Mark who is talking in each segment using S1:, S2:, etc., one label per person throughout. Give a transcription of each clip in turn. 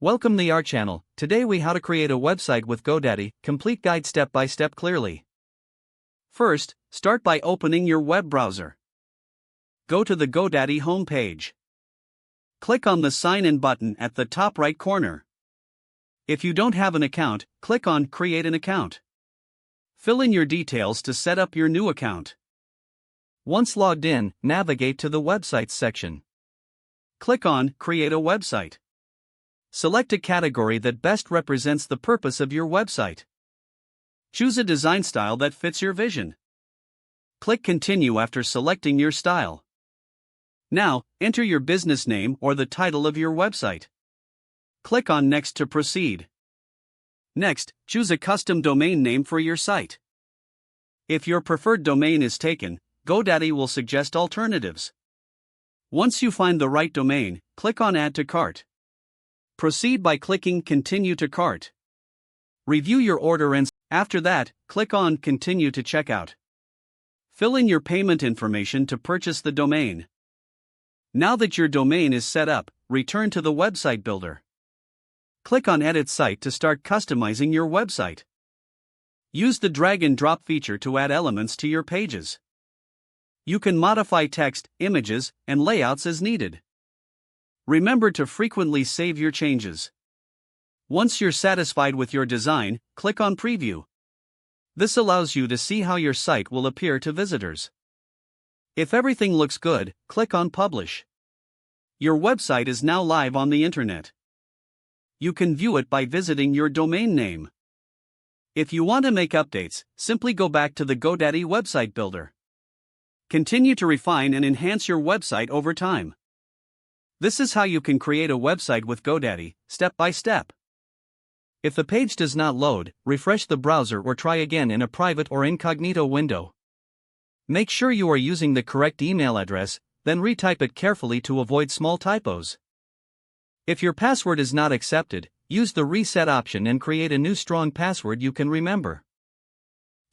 S1: Welcome to our channel. Today we how to create a website with GoDaddy, complete guide step by step clearly. First, start by opening your web browser. Go to the GoDaddy homepage. Click on the sign in button at the top right corner. If you don't have an account, click on create an account. Fill in your details to set up your new account. Once logged in, navigate to the websites section. Click on create a website. Select a category that best represents the purpose of your website. Choose a design style that fits your vision. Click Continue after selecting your style. Now, enter your business name or the title of your website. Click on Next to proceed. Next, choose a custom domain name for your site. If your preferred domain is taken, GoDaddy will suggest alternatives. Once you find the right domain, click on Add to Cart. Proceed by clicking Continue to Cart. Review your order and after that, click on Continue to Checkout. Fill in your payment information to purchase the domain. Now that your domain is set up, return to the website builder. Click on Edit Site to start customizing your website. Use the drag and drop feature to add elements to your pages. You can modify text, images, and layouts as needed. Remember to frequently save your changes. Once you're satisfied with your design, click on Preview. This allows you to see how your site will appear to visitors. If everything looks good, click on Publish. Your website is now live on the internet. You can view it by visiting your domain name. If you want to make updates, simply go back to the GoDaddy website builder. Continue to refine and enhance your website over time. This is how you can create a website with GoDaddy, step by step. If the page does not load, refresh the browser or try again in a private or incognito window. Make sure you are using the correct email address, then retype it carefully to avoid small typos. If your password is not accepted, use the reset option and create a new strong password you can remember.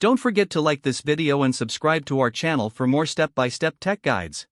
S1: Don't forget to like this video and subscribe to our channel for more step-by-step tech guides.